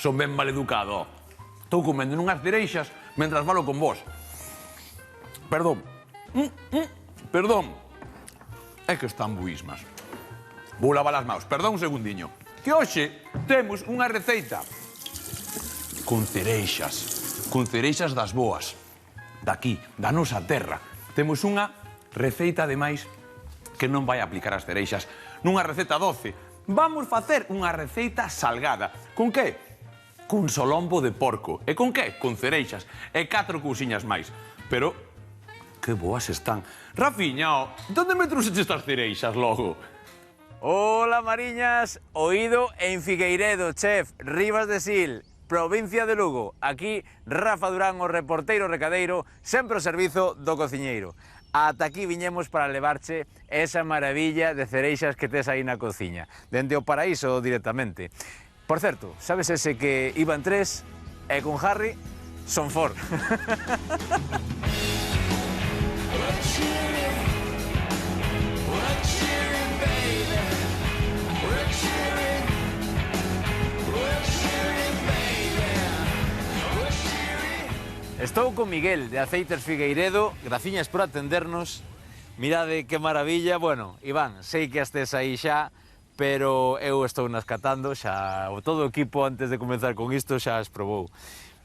son ben maleducado. Estou comendo nunhas cereixas mentras falo con vos. Perdón. Perdón. É que están buísmas. Vou lavar as maus. Perdón un segundiño. Que hoxe temos unha receita con cereixas das boas. Daqui, da nosa terra. Temos unha receita, ademais, que non vai aplicar as cereixas nunha receta doce. Vamos facer unha receita salgada. Con que? Con solombo de porco. E con que? Con cereixas. E 4 cousiñas máis. Pero, que boas están. Rafiña, onde me trouxeches estas cereixas logo? Hola, Mariñas. Oído en Figueiredo, chef, Rivas de Sil, provincia de Lugo. Aquí, Rafa Durán, o reporteiro recadeiro, sempre ao servizo do cociñeiro. Ata aquí viñemos para levarche esa maravilla de cereixas que tes aí na cociña. Dende o paraíso directamente. Por certo, sabes ese que iban 3 e con Harry son 4? Estou con Miguel, de Aceites Figueiredo. Graciñas por atendernos. Mirade que maravilla. Bueno, Iván, sei que estés aí xa, pero eu estou nas catando, xa todo o equipo antes de comenzar con isto xa as probou.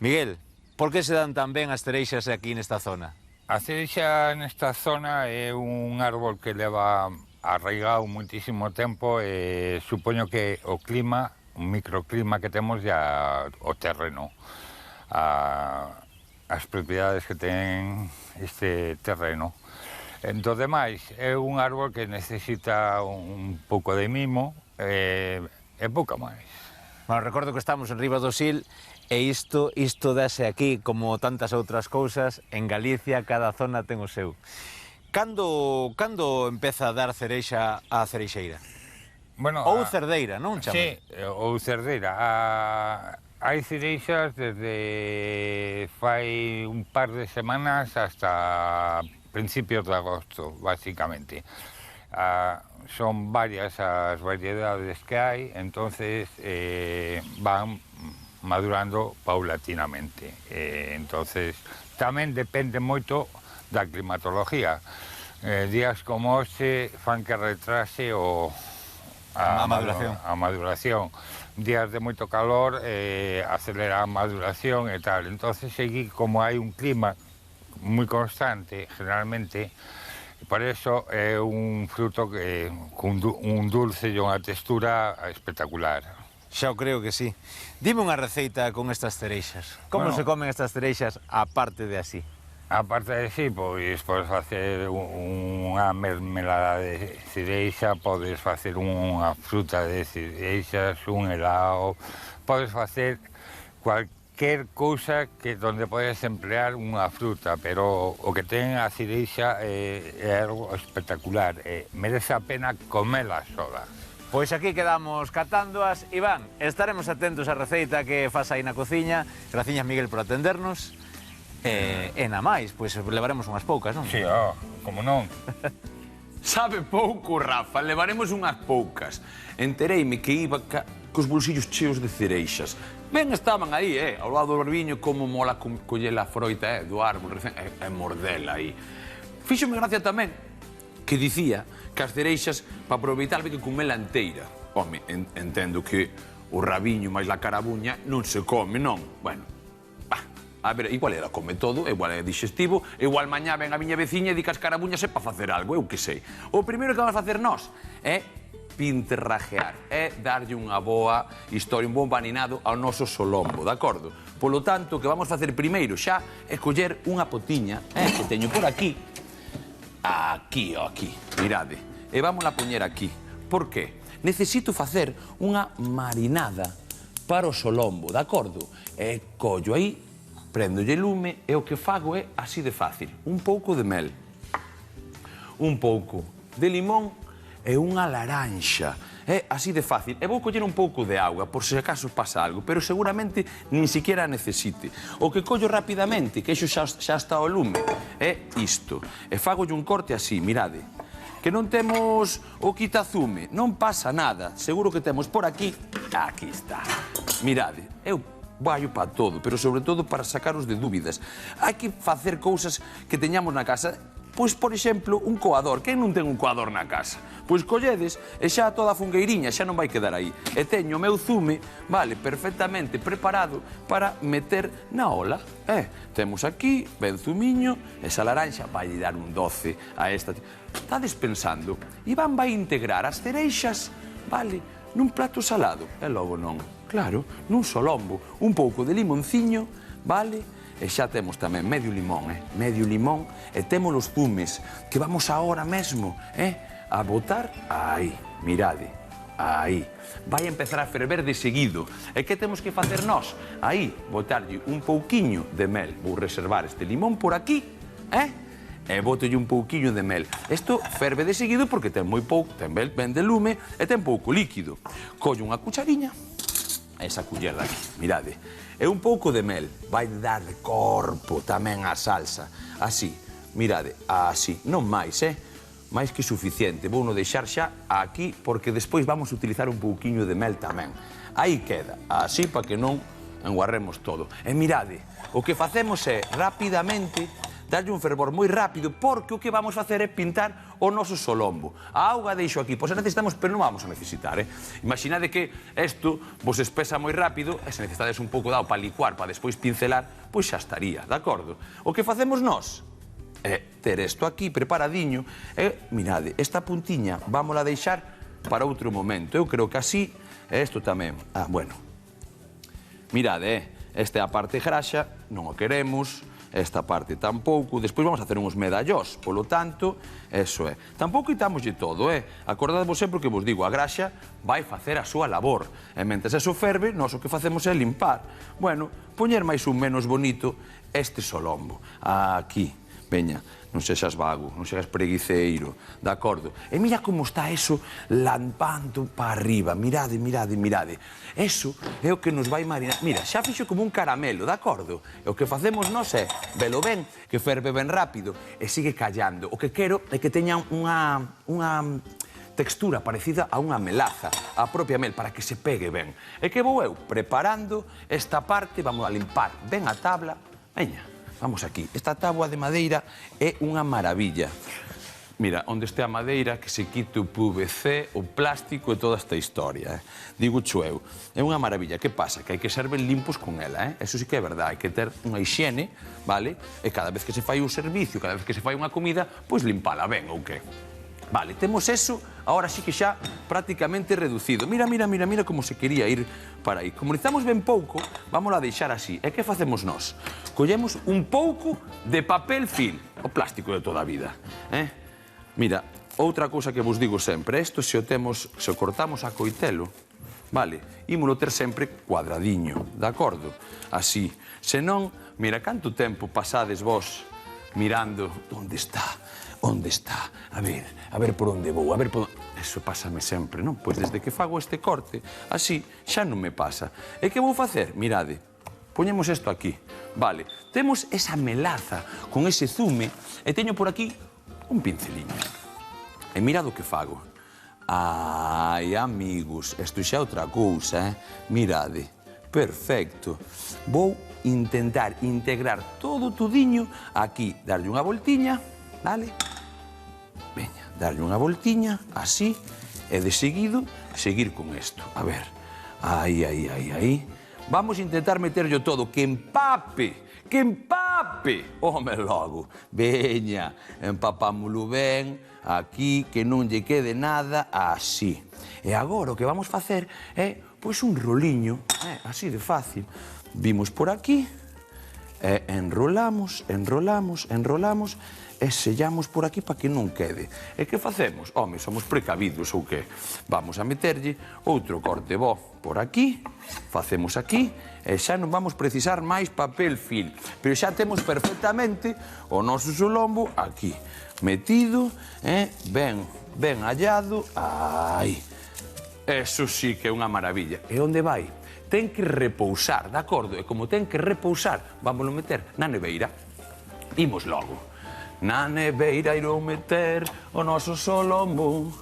Miguel, por que se dan tan ben as cereixas aquí nesta zona? A cereixa nesta zona é un árbol que leva arraigado muitísimo tempo e supoño que o clima, un microclima que temos ya o terreno, as propiedades que ten este terreno. Entón, demais, é un árbol que necesita un pouco de mimo e pouca máis. Bueno, recordo que estamos en Rivas do Sil e isto dase aquí, como tantas outras cousas, en Galicia cada zona ten o seu. Cando empeza a dar cereixa a cereixeira? Bueno, ou cerdeira, non chama? Sí, ou cerdeira. Hai cereixas desde fai un par de semanas hasta principios de agosto, básicamente. Son varias as variedades que hai, entonces van madurando paulatinamente. Entonces, tamén depende moito da climatología. Días como hoxe fan que retrase a maduración. Días de moito calor acelera a maduración e tal. Entonces, aquí, como hai un clima moi constante, generalmente, por eso é un fruto que con un dulce e unha textura espectacular. Xa o creo que sí. Dime unha receita con estas cereixas. Como se comen estas cereixas aparte de así? Aparte de así, pois podes facer unha mermelada de cereixa, podes facer unha fruta de cereixas, un helado, podes facer cualquier cousa que donde podes emplear unha fruta, pero o que ten a cereixa é algo espectacular, merece a pena comela sola. Pois aquí quedamos catándoas. Iván, estaremos atentos á receita que faz aí na cociña. Graciñas, Miguel, por atendernos. E na máis, pois levaremos unhas poucas, non? Si, como non. Sabe pouco, Rafa, levaremos unhas poucas. Entereime que iba cos bolsillos cheos de cereixas. Ben estaban aí, ao lado do barbiño, como mola coller a froita do árbol, e mordela aí. Fíxome gracia tamén que dicía que as cereixas, para aproveitar, que comela enteira. Home, entendo que o rabiño máis la carabuña non se come, non? Bueno, a ver, igual ela come todo, igual é digestivo, igual mañá ven a miña veciña e di que as carabuñas é para facer algo, eu que sei. O primeiro que vamos facer nós é pinterrajear, é darlle unha boa historia, un bon paninado ao noso solombo, de acordo? Polo tanto, o que vamos facer primeiro xa é coller unha potiña, que teño por aquí, aquí, mirade, e vamos a poñer aquí. Por que? Necesito facer unha marinada para o solombo, de acordo? E collo aí, prendolle lume e o que fago é así de fácil. Un pouco de mel, un pouco de limón e unha laranxa. É así de fácil. E vou coller un pouco de auga, por se acaso pasa algo, pero seguramente nin siquiera necesite. O que collo rapidamente, que iso xa está ao lume, é isto. E fagolle un corte así, mirade. Que non temos o quitazume, non pasa nada. Seguro que temos por aquí. Aquí está. Mirade. Eu vallo para todo, pero sobre todo para sacaros de dúbidas. Hai que facer cousas que teñamos na casa. Pois, por exemplo, un coador. Quen non ten un coador na casa? Pois colledes e xa toda a fungueiriña, xa non vai quedar aí. E teño o meu zume, vale, perfectamente preparado para meter na ola. Temos aquí, ben zumiño, esa laranxa vai dar un 12 a esta. Estades pensando, Iván vai integrar as cereixas, vale, nun plato salado? E logo non. Claro, nun solombo, un pouco de limonciño, vale? E xa temos tamén medio limón, medio limón, e temos os zumes, que vamos agora mesmo, a botar, aí, mirade, aí. Vai empezar a ferver de seguido. E que temos que facer nós? Aí, botarlle un pouquiño de mel. Vou reservar este limón por aquí, e botolle un pouquiño de mel. Isto ferve de seguido porque ten moi pouco, ten ben de lume e ten pouco líquido. Collo unha cuchariña, esa culler daqui, mirade. E un pouco de mel, vai dar corpo tamén á salsa. Así, mirade, así, non máis, máis que suficiente. Vou non deixar xa aquí, porque despois vamos a utilizar un pouquiño de mel tamén. Aí queda, así, para que non enguarremos todo. E mirade, o que facemos é, rapidamente, darlle un fervor moi rápido, porque o que vamos facer é pintar o noso solombo. A auga deixo aquí, pois necesitamos, pero non vamos a necesitar, Imaginade que isto vos espesa moi rápido, e se necesitades un pouco de auga para licuar, para despois pincelar, pois xa estaría, de acordo? O que facemos nós é ter isto aquí preparadiño, e mirade, esta puntiña vámola deixar para outro momento. Eu creo que así, e isto tamén, bueno, mirade, esta é a parte graxa, non o queremos, esta parte tampouco, despois vamos a hacer uns medallós, polo tanto, eso é. Tampouco quitámoslle todo, Acordadvos sempre o que vos digo, a graxa vai facer a súa labor, e mentres eso ferve, nós o que facemos é limpar. Bueno, poñer máis un menos bonito este solombo, aquí, veña, non sexas vago, non sexas preguiceiro, de acordo? E mira como está eso lampando para arriba, mirade, mirade, mirade. Eso é o que nos vai marinar. Mira, xa fixo como un caramelo, de acordo? E o que facemos nós é, velo ben, que ferve ben rápido, e sigue callando. O que quero é que teña unha textura parecida a unha melaza, a propia mel, para que se pegue ben. E que vou eu preparando esta parte, vamos a limpar ben a tabla. Veña. Vamos aquí. Esta táboa de madeira é unha maravilla. Mira, onde este a madeira, que se quite o PVC, o plástico e toda esta historia. Digo cho eu, é unha maravilla. Que pasa? Que hai que ser ben limpos con ela, Eso sí que é verdade. Hai que ter unha hixiene, vale? E cada vez que se fai un servicio, cada vez que se fai unha comida, pois limpala ben, ou que? Vale, temos eso, agora sí que xa prácticamente reducido. Mira, mira, mira, mira como se quería ir para aí. Como necesitamos ben pouco, vámonos a deixar así. E que facemos nós? Collemos un pouco de papel film, o plástico de toda a vida. Mira, outra cousa que vos digo sempre, isto se o cortamos a coitelo, vale, ímolo ter sempre cuadradiño, de acordo? Así. Senón, mira, canto tempo pasades vos mirando onde está. Onde está? A ver por onde vou, a ver por onde... Eso pásame sempre, non? Pois desde que fago este corte, así, xa non me pasa. E que vou facer? Mirade, poñemos isto aquí. Vale, temos esa melaza con ese zume e teño por aquí un pinceliño. E mirad o que fago. Ai, amigos, isto xa é outra cousa, Mirade, perfecto. Vou intentar integrar todo o tudiño aquí, darlle unha voltiña, vale? Veña, darlle unha voltiña, así, e de seguido, seguir con isto. A ver, aí, aí, aí, aí. Vamos a intentar meterlo todo, que empape, que empape. Home, logo, veña, empapámoslo ben, aquí, que non lle quede nada, así. E agora o que vamos facer é, pois, un roliño, así de fácil. Vimos por aquí, e enrolamos, enrolamos, enrolamos, e sellamos por aquí para que non quede. E que facemos? Home, somos precavidos ou que? Vamos a meterlle outro corte bo por aquí, facemos aquí, e xa non vamos precisar máis papel film. Pero xa temos perfectamente o noso solombo aquí, metido, ben hallado, aí. Eso sí que é unha maravilla. E onde vai? Ten que repousar, de acordo? E como ten que repousar, vámoslo meter na neveira. Imos logo. Na neveira irou meter o noso solombo.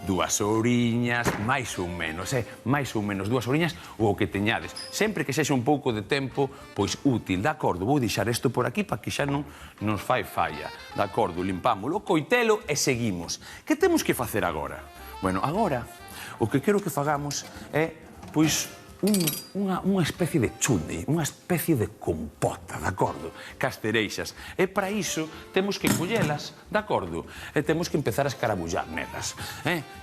2 horiñas, máis ou menos, máis ou menos 2 horiñas ou o que teñades. Sempre que sexa un pouco de tempo, pois útil, de acordo? Vou deixar isto por aquí para que xa non nos fai falla, de acordo? Limpámolo, coitelo e seguimos. Que temos que facer agora? Bueno, agora, o que quero que fagamos é, pois, unha especie de chutney, unha especie de compota, de acordo? Cas cereixas. E para iso temos que collelas, de acordo? E temos que empezar a escarabullar nelas.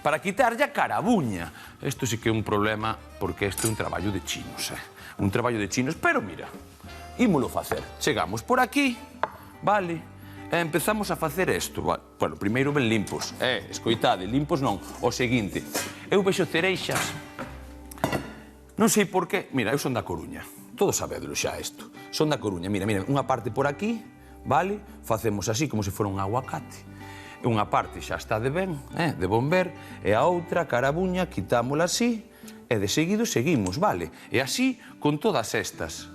Para quitarlle a carabuña. Isto sí que é un problema, porque isto é un traballo de chinos, un traballo de chinos. Pero mira, ímolo facer. Chegamos por aquí, vale? E empezamos a facer isto. Bueno, primeiro ben limpos. Escoitade, limpos non. O seguinte, eu vexo cereixas. Non sei por qué. Mira, eu son da Coruña. Todos sabedelo xa isto. Son da Coruña. Mira, unha parte por aquí, vale? Facemos así, como se fora un aguacate. Unha parte xa está de ben, de bon ver, e a outra, carabuña, quitámola así, e de seguido seguimos, vale? E así con todas estas.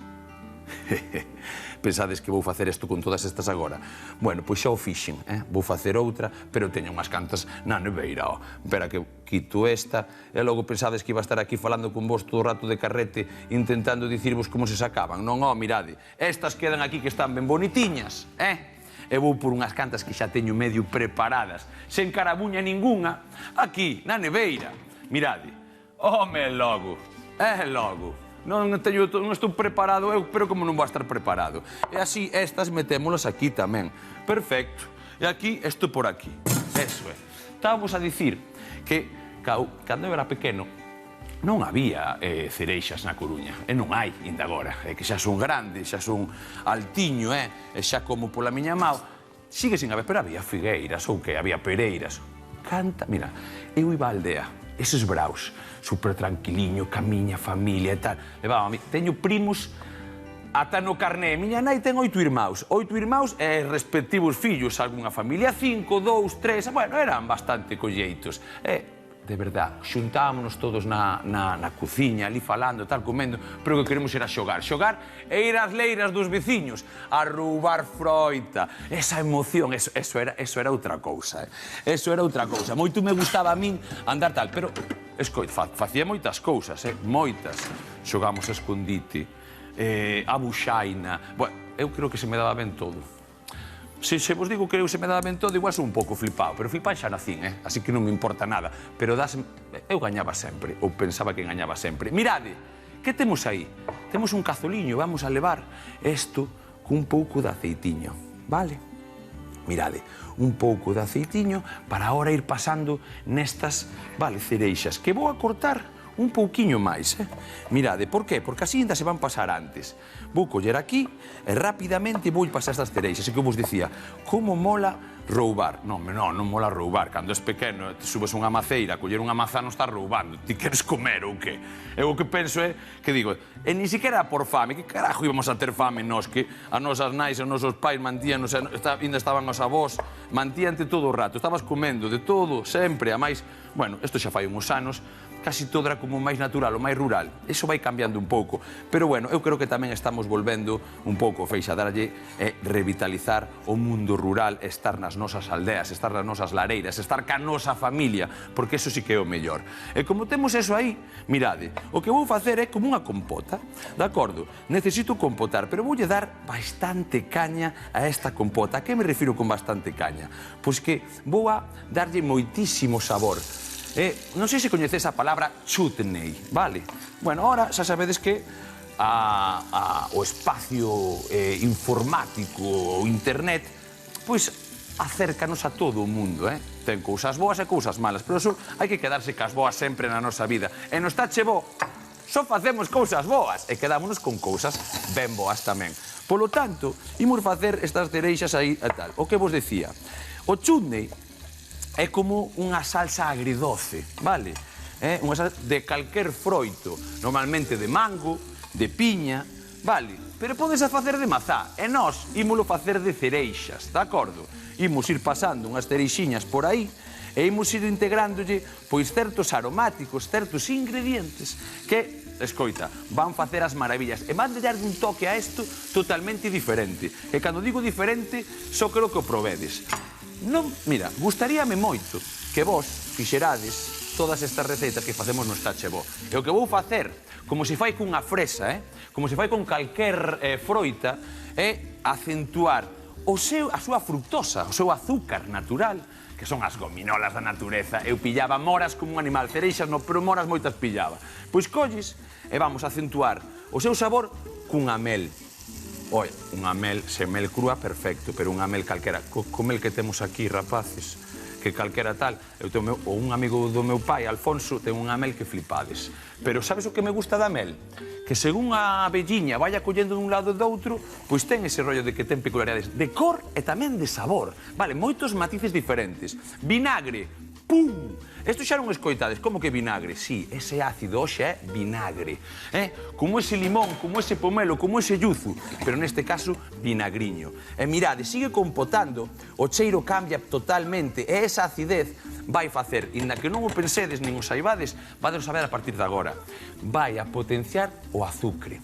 Pensades que vou facer isto con todas estas agora? Bueno, pois xa o fixen, vou facer outra, pero teño unhas cantas na neveira, Espera que quito esta, e logo pensades que iba a estar aquí falando con vos todo o rato de carrete, intentando dicirvos como se sacaban. Non, mirade, estas quedan aquí que están ben bonitiñas, E vou por unhas cantas que xa teño medio preparadas, sen carabuña ninguna, aquí, na neveira. Mirade, logo, logo. Non estou preparado eu, pero como non vou estar preparado. E así, estas metémolas aquí tamén. Perfecto. E aquí, isto por aquí. Eso é. Estábamos a dicir que, cando eu era pequeno, non había cereixas na Coruña. E non hai, ainda agora. É que xa son grandes, xa son altiño, e xa como pola miña mao. Sigue sin haber, pero había figueiras, ou que había pereiras. Canta, mira, eu iba á aldea, eses braus, super tranquiliño, ca miña familia e tal. Teño primos ata no carné. Miña nai ten 8 irmáus. 8 irmáus e respectivos fillos. Algunha familia 5, 2, 3... Bueno, eran bastante colleitos. De verdad, xuntámonos todos na cociña, ali falando, tal, comendo, pero o que queremos era xogar. Xogar e ir ás leiras dos veciños, a roubar froita. Esa emoción, eso era outra cousa. Eso era outra cousa. Moito me gustaba a min andar tal, pero, escoita, facía moitas cousas, moitas. Xogamos a escondite, a buxaina. Bueno, eu creo que se me daba ben todo. Se vos digo que eu se me daba ben todo, igual son un pouco flipado, pero flipado xa nacín, así que non me importa nada. Pero eu gañaba sempre, ou pensaba que gañaba sempre. Mirade, que temos aí? Temos un cazoliño, vamos a levar isto cun pouco de aceitiño, vale? Mirade, un pouco de aceitiño para ahora ir pasando nestas, vale, cereixas, que vou a cortar un pouquiño máis, Mirade, por qué? Porque así ainda se van pasar antes. Vou coller aquí e rapidamente vou pasar estas cereixas. E que eu vos dicía, como mola roubar? Non mola roubar. Cando és pequeno, te subes unha maceira, coller unha mazá non estás roubando. Ti queres comer ou que? Eu o que penso é, que digo, e ni siquiera por fame, que carajo íbamos a ter fame nós, que as nosas nais e os nosos pais mantíanos, ainda estaban os avós, mantíante todo o rato, estabas comendo de todo, sempre, a máis, bueno, isto xa fai uns anos, casi todo era como máis natural, o máis rural. Eso vai cambiando un pouco. Pero, bueno, eu creo que tamén estamos volvendo un pouco, Feixa, darlle revitalizar o mundo rural, estar nas nosas aldeas, estar nas nosas lareiras, estar ca nosa familia, porque eso sí que é o mellor. E como temos eso aí, mirade, o que vou facer é como unha compota, de acordo? Necesito compotar, pero voulle dar bastante caña a esta compota. A que me refiro con bastante caña? Pois que vou a darlle moitísimo sabor. Non sei se coñeces a palabra chutney, vale? Bueno, ahora xa sabedes que o espacio informático, o internet, pois acércanos a todo o mundo, Ten cousas boas e cousas malas, pero eso hai que quedarse cas boas sempre na nosa vida. E nos tache bo, só facemos cousas boas e quedámonos con cousas ben boas tamén. Polo tanto, imos facer estas cereixas aí e tal. O que vos decía, o chutney é como unha salsa agridoce, vale? Unha salsa de calquer froito, normalmente de mango, de piña, vale? Pero podes a facer de mazá, e nós ímolo facer de cereixas, de acordo? Imos ir pasando unhas cereixiñas por aí, e imos ir integrándolle, pois, certos aromáticos, certos ingredientes que, escoita, van facer as maravillas, e van de darlle un toque a isto totalmente diferente. E cando digo diferente, só creo que o probedes. Non, mira, gustaríame moito que vos fixerades todas estas receitas que facemos no Está Che Bo. E o que vou facer, como se fai cunha fresa, como se fai con calquer froita, é acentuar a súa fructosa, o seu azúcar natural, que son as gominolas da natureza. Eu pillaba moras como un animal, cereixas no, pero moras moitas pillaba. Pois colles e vamos a acentuar o seu sabor cunha mel. Oi, unha mel, se mel crúa, perfecto, pero unha mel calquera. Co mel que temos aquí, rapaces, que calquera tal, ou un amigo do meu pai, Alfonso, ten unha mel que flipades. Pero sabes o que me gusta da mel? Que según a velliña vaya collendo dun lado e do outro, pois ten ese rollo de que ten peculiaridades de cor e tamén de sabor. Vale, moitos matices diferentes. Vinagre, pum! Isto xa non escoitades, como que vinagre? Sí, ese ácido hoxe é vinagre. Como ese limón, como ese pomelo, como ese yuzu, pero neste caso, vinagriño. E mirade, sigue compotando, o cheiro cambia totalmente, e esa acidez vai facer, inda que non o pensedes nin o saibades, vades saber a partir de agora. Vai a potenciar o azucre.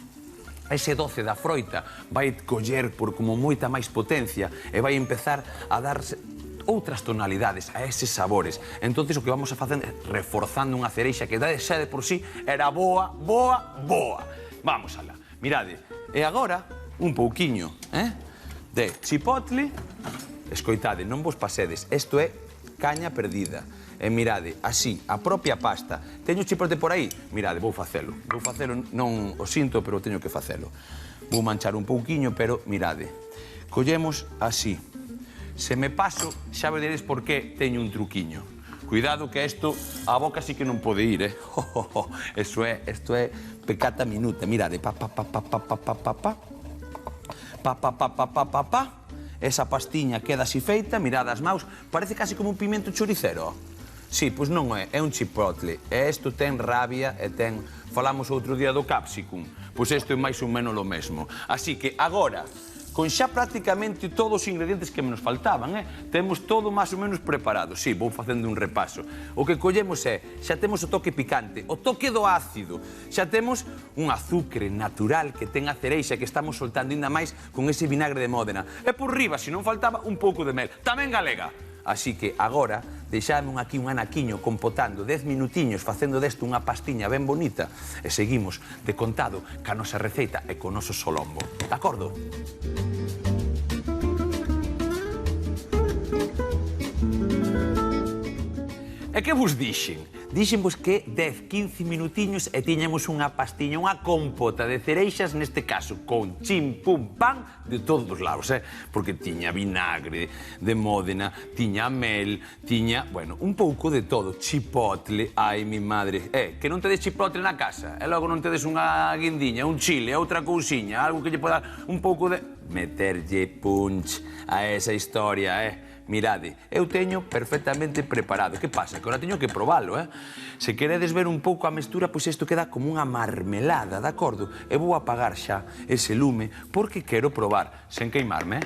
Ese doce da froita vai coller por como moita máis potencia e vai empezar a darse outras tonalidades a eses sabores. Entonces o que vamos a facer é reforzando unha cereixa que xa de por sí era boa, boa, boa. Vamos alá. Mirade, e agora un pouquiño de chipotle. Escoitade, non vos pasedes, isto é caña perdida. E mirade, así, a propia pasta. Teño chipotle por aí? Mirade, vou facelo. Vou facelo, non o sinto, pero teño que facelo. Vou manchar un pouquiño, pero mirade. Collemos así. Se me paso, xa veredes por que teño un truquiño. Cuidado que isto, a boca sí que non pode ir, Isto é pecata minuta. Mirade, pa, pa, pa, pa, pa, pa, pa, pa, pa. Pa, pa, pa, pa, pa, pa, pa. Esa pastiña queda así feita, mirade as maus. Parece casi como un pimento choricero, Sí, pois non é un chipotle. E isto ten rabia e ten... Falamos outro día do capsicum. Pois isto é máis ou menos o mesmo. Así que agora, con xa prácticamente todos os ingredientes que nos faltaban, temos todo máis ou menos preparado. Sí, vou facendo un repaso. O que collemos é, xa temos o toque picante, o toque do ácido, xa temos un azúcar natural que ten a cereixa que estamos soltando ainda máis con ese vinagre de Módena. E por riba, se non faltaba, un pouco de mel, tamén galega. Así que agora, deixadme aquí un anaquiño compotando 10 minutiños facendo desto unha pastiña ben bonita e seguimos de contado ca nosa receita e co noso solombo. De acordo? E que vos dixen? Dixenvos que 10-15 minutiños e tiñamos unha pastiña, unha compota de cereixas, neste caso, con chim, pum, pan, de todos os lados, Porque tiña vinagre de Módena, tiña mel, tiña, bueno, un pouco de todo. Chipotle, ai, mi madre. Que non tedes chipotle na casa, e logo non tedes unha guindiña, un chile, outra cousiña, algo que lle poda dar un pouco de... Meterlle punch a esa historia, Mirade, eu teño perfectamente preparado. Que pasa? Que ahora teño que probalo, Se queredes ver un pouco a mestura, pois isto queda como unha marmelada, de acordo? E vou apagar xa ese lume porque quero probar, sen queimarme,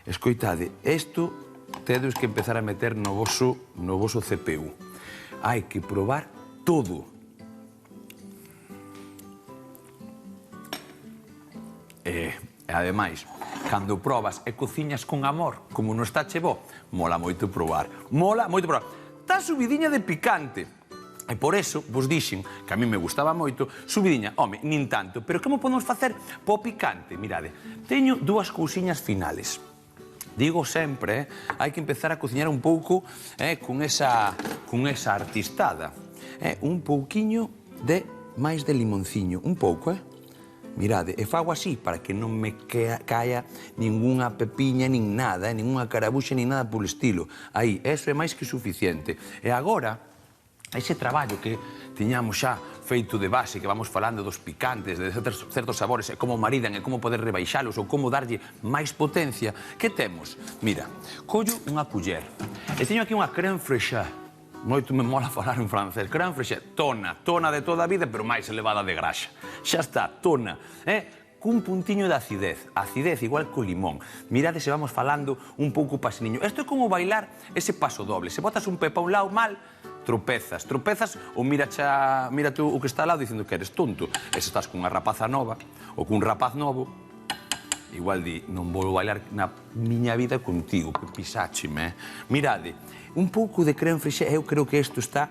Escoitade, isto tedes que empezar a meter no voso CPU. Hai que probar todo. E, ademais, cando probas e cociñas con amor, como no Está Che Bo, mola moito probar. Mola moito probar. Está subidiña de picante. E por eso vos dixen, que a mí me gustaba moito, subidiña, home, nin tanto. Pero como podemos facer po picante? Mirade, teño dúas cousiñas finales. Digo sempre, hai que empezar a cociñar un pouco con esa artistada. Un pouquiño de máis de limonciño, un pouco, Mirade, e fago así para que non me caia ningunha pepiña, nin nada, ningunha carabuxa, nin nada polo estilo. Aí, eso é máis que suficiente. E agora, ese traballo que tiñamos xa feito de base, que vamos falando dos picantes, de certos sabores, e como maridan, e como poder rebaixalos, ou como darlle máis potencia, que temos? Mira, collo unha culler, e teño aquí unha crème fraîchée. Moito me mola falar en francés. Crème fraîchée, tona de toda a vida, pero máis elevada de graxa. Xa está, tona, cun puntiño de acidez. Acidez igual co limón. Mirade se vamos falando un pouco paseniño. Isto é como bailar ese paso doble. Se botas un pé pa un lado mal, tropezas ou mira tú o que está ao lado dicindo que eres tonto. E se estás cunha rapaza nova ou cun rapaz novo, Igual di, non vou bailar na miña vida contigo, que pisácheme, Mirade, un pouco de creme freixé, eu creo que isto está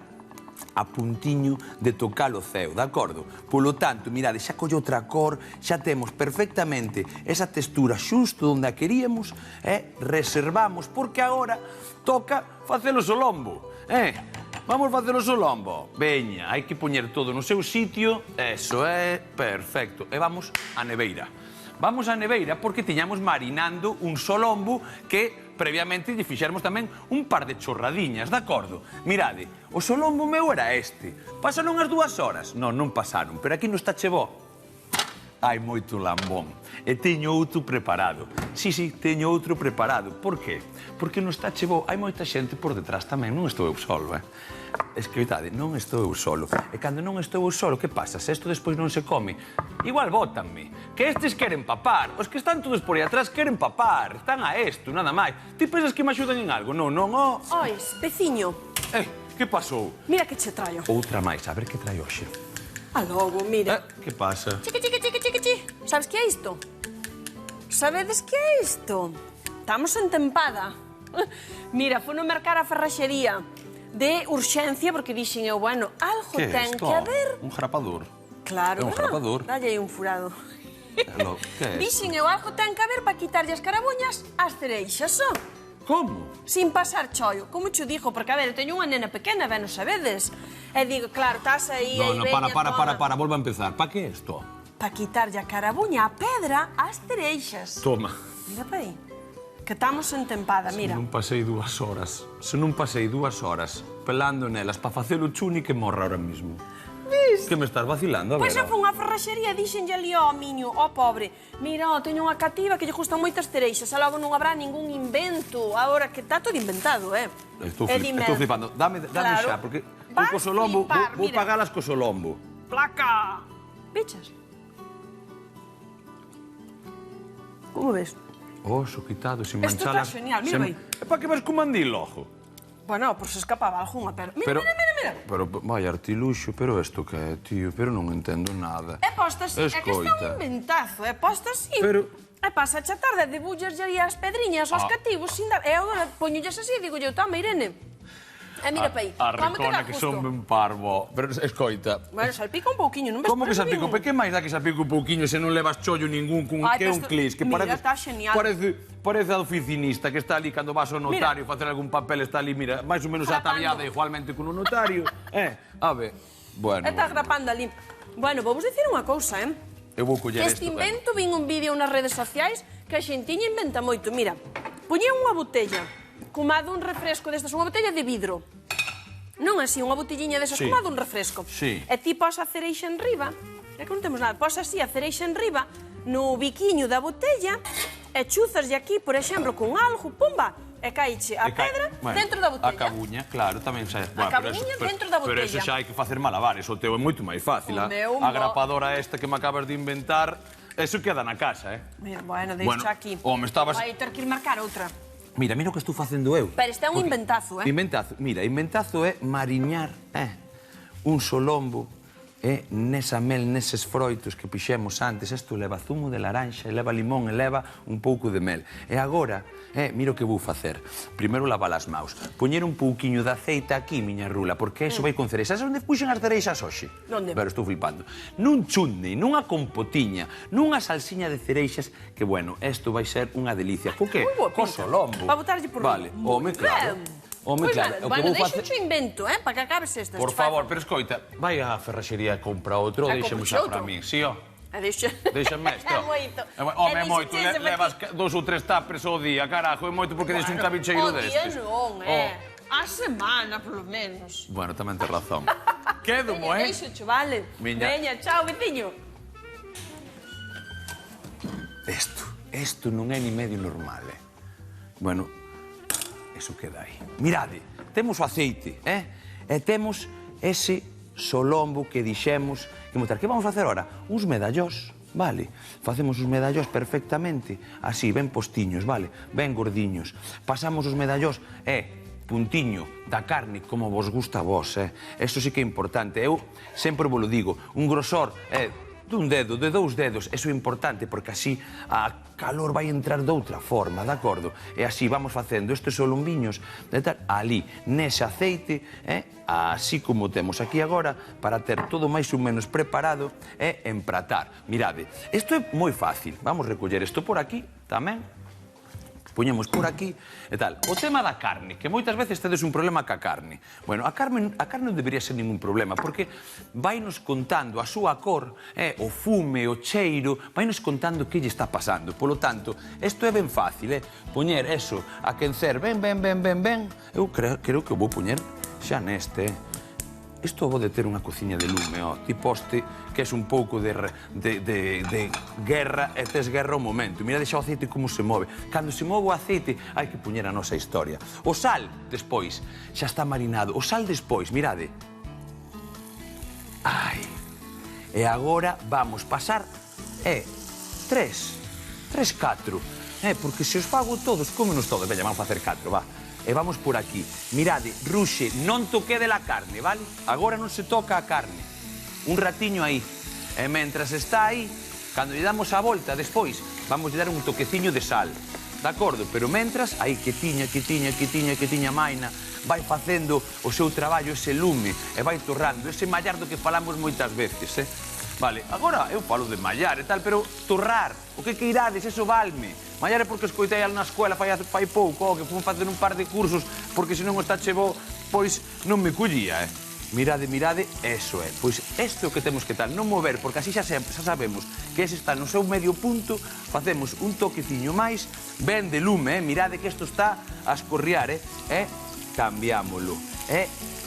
a puntiño de tocar o ceo, de acordo? Polo tanto, mirade, xa colle outra cor, xa temos perfectamente esa textura xusto onde a queríamos, reservamos, porque agora toca facelo o lombo, Vamos facelo o lombo. Veña, hai que poñer todo no seu sitio, eso é perfecto. E vamos á neveira. Vamos á neveira porque tiñamos marinando un solombo que previamente lle fixéramos tamén un par de chorradiñas, de acordo? Mirade, o solombo meu era este. Pasaron as 2 horas? Non, non pasaron, pero aquí no está chevó. Hai moito lambón. E teño outro preparado. Sí, teño outro preparado. Por qué? Porque no está chevó hai moita xente por detrás tamén. Non estou eu solo, Escoitade, non estou eu solo. E cando non estou eu solo, que pasa? Se isto despois non se come, igual bótanme. Que estes queren papar. Os que están todos por aí atrás queren papar. Están a isto, nada máis. Ti pensas que me axudan en algo? Non, Ois, veciño. Que pasou? Mira que che traio. Outra máis, a ver que trai hoxe. A logo, mira. Que pasa? Chiqui. Sabes que é isto? Sabedes que é isto? Estamos en tempada. Mira, foi no mercar a ferraxería de urxencia, porque dixen eu, bueno, algo ten que haber. Un grapador. Claro, un grapador. Dalle aí un furado. Que é? Dixen eu, algo ten que haber para quitarlle as carabuñas ás cereixas, só. Como? Sin pasar chollo, como che digo, porque, a ver, eu teño unha nena pequena, ben o sabedes. E digo, claro, estás aí, para, volva a empezar. Pa que isto? Para quitarlle a carabuña, a pedra, ás cereixas. Toma. Mira pa aí. Que estamos en tempada, mira. Se non pasei 2 horas, pelando nelas para facer o chuni que morra ahora mismo. Vis? Que me estás vacilando, a ver? Pois eu fui unha ferraxería e dixenlle ali ao miño, ao pobre, mira, teño unha cativa que lle gustan moitas cereixas, e logo non habrá ningún invento, agora que está todo inventado, Estou flipando. Dame xa, porque co solombo, vou pagalas co solombo. Placa! Pichas? Como ves? Oso, quitado, sin manchalas. Isto está genial, mira aí. E pa que vas con mandil, ojo? Bueno, por se escapaba algunha, pero... Mira. Pero, vai, artiluxo, pero isto que é, tío? Pero non entendo nada. É postas, é que está un inventazo, é postas, sí. Pero... E pasa a tarde de bullas ali as pedriñas, aos cativos, sin dar... E agora poñolles así e digo eu, toma, Irene. E mira pa aí. A recona que son ben parvo. Pero, escoita... Bueno, salpica un pouquiño, non ves? Como que salpica? Pero que máis dá que salpica un pouquiño se non levas chollo ningún, que é un clis? Mira, está genial. Parece a oficinista que está ali cando vas ao notario facer algún papel, está ali, mira, máis ou menos ataviada igualmente con o notario. A ver, bueno... Está grapando ali. Bueno, vou vos dicir unha cousa, Eu vou coller isto. Este invento vin un vídeo nas redes sociais que a xentiña inventa moito. Mira, poñía unha botella coma dun refresco destas, unha botella de vidro. Non así, unha botelliña desas coma dun refresco. E ti posa a cereixa en riba, é que non temos nada, posa así a cereixa en riba no biquiño da botella e chuzaslle aquí, por exemplo, con algo, pumba, e caiche a pedra dentro da botella. A cabuña, claro, tamén xa... A cabuña dentro da botella. Pero eso xa hai que facer malabares, o teu é moito máis fácil. A grapadora esta que me acabas de inventar, eso queda na casa, Mira, bueno, deixa aquí. Vai ter que ir marcar outra. Mira o que estou facendo eu. Pero este é un inventazo, Inventazo, mira, inventazo é mariñar un solombo nesa mel, neses froitos que pixemos antes. Isto leva zumo de laranxa, leva limón, e leva un pouco de mel. E agora, mira o que vou facer. Primeiro lavar as maus. Poñer un pouquiño de aceite aquí, miña rula, porque iso vai con cereixas. Sabes onde puxen as cereixas hoxe? Onde? Pero estou flipando. Nun chutney, nunha compotiña, nunha salsiña de cereixas, que, bueno, isto vai ser unha delicia. Co que? Co solombo. Para botarlle por Vale, home, claro. Home, claro. Bueno, deixo un invento, para que acabes estas. Por favor, pero escoita, vai á ferraxería e compra outro, ou deixemos xa para mí, sí, ó. Deixame isto. É moito. Home, é moito, levas 2 ou 3 tapes ao día, carajo, é moito porque deixo un cabicheiro destes. O día non, a semana, polo menos. Bueno, tamén tes razón. Quedo-mo, Deixo, vale. Veña, chao, veciño. Isto non é ni medio normal, Bueno, eso queda aí. Mirade, temos o aceite, e temos ese solombo que dixemos que montar. Que vamos facer ahora? Uns medallós, vale? Facemos os medallós perfectamente, así, ben postiños, vale? Ben gordiños. Pasamos os medallós, puntiño da carne como vos gusta a vos, Eso sí que é importante. Eu sempre vos lo digo, un grosor dun dedo, de 2 dedos. Eso é importante porque así a calor vai entrar de outra forma, de acordo? E así vamos facendo estes solombiños ali, nese aceite, así como temos aquí agora, para ter todo máis ou menos preparado e empratar. Mirade, isto é moi fácil. Vamos recoller isto por aquí tamén. Poñemos por aquí e tal. O tema da carne, que moitas veces tedes un problema ca carne. Bueno, a carne non debería ser ningún problema, porque vainos contando a súa cor, o fume, o cheiro, vainos contando que lle está pasando. Polo tanto, isto é ben fácil, poñer eso a quencer ben. Eu creo que o vou poñer xa neste, Isto vou de ter unha cociña de lume, tipo este, que é un pouco de guerra, e tes guerra ao momento. Mira, deixa o aceite como se move. Cando se move o aceite, hai que poñer a nosa historia. O sal, despois, xa está marinado. O sal despois, mirade. Ai. E agora vamos pasar, 3, 4. Porque se os fago todos, cómenos todos. Veña, vamos facer 4, va. E vamos por aquí. Mirade, ruxe, non toque de la carne, vale? Agora non se toca a carne. Un ratiño aí. E mentras está aí, cando lle damos a volta despois, vamos lle dar un toqueciño de sal. De acordo? Pero mentras, aí que tiña maina, vai facendo o seu traballo, ese lume, e vai torrando, ese mallar do que falamos moitas veces, Vale, agora eu falo de mallar e tal, pero torrar, o que irades, eso valme. Mallar é porque escoitei na escola fai pouco, que fun facer un par de cursos, porque senón o está chebo, pois non me collía, Mirade, eso é. Pois isto é o que temos que tal, non mover, porque así xa sabemos que ese está no seu medio punto, facemos un toqueciño máis, ben de lume, mirade que isto está a escorriar, cambiámoslo,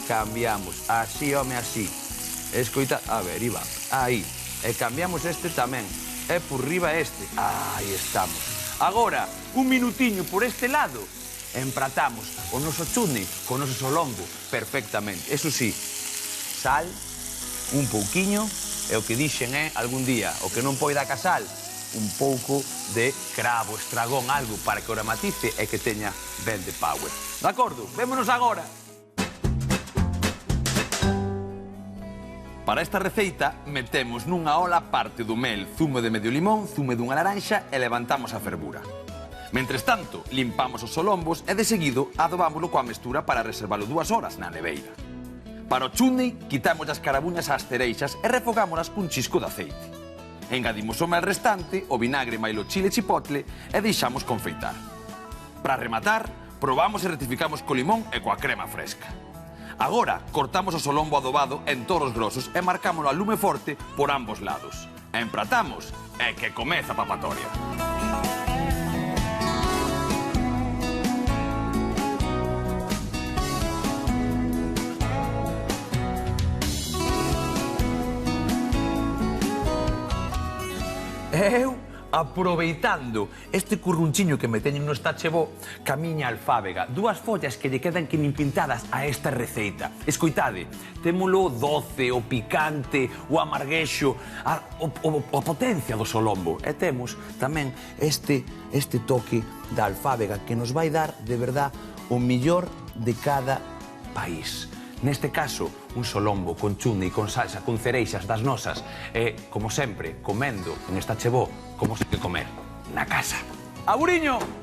cambiamos, así, home, así. Escoita, a ver, iba, aí. E cambiamos este tamén. E por riba este. Aí estamos. Agora, un minutiño por este lado, empratamos o noso chutney con o noso solombo perfectamente. Eso sí, sal, un pouquiño, e o que dixen algún día, o que non poida casal, un pouco de cravo, estragón, algo para que o matice e que teña ben de power. De acordo? Vémonos agora. Para esta receita, metemos nunha ola parte do mel, zumo de medio limón, zumo dunha laranxa e levantamos a fervura. Mentres tanto, limpamos os solombos e de seguido adobámoslo coa mestura para reservalo 2 horas na neveira. Para o chutney, quitamos as carabuñas ás cereixas e refogámolas cun chisco de aceite. Engadimos o mel restante, o vinagre mailo chile chipotle e deixamos confeitar. Para rematar, probamos e rectificamos co limón e coa crema fresca. Agora, cortamos o solombo adobado en toros grosos e marcámoslo a lume forte por ambos lados. E empratamos e que comeza a papatoria. Eu, aproveitando este currunchiño que me teñen no estachebo, camiña alfábega, 2 follas que lle quedan que nin pintadas a esta receita. Escoitade, témolo doce, o picante, o amarguexo, a potencia do solombo. E temos tamén este toque da alfábega que nos vai dar, de verdad, o mellor de cada país. Neste caso, un solombo con chutney, con salsa, con cereixas das nosas e, como sempre, comendo en esta chebó, como se que comer na casa. Aguriño!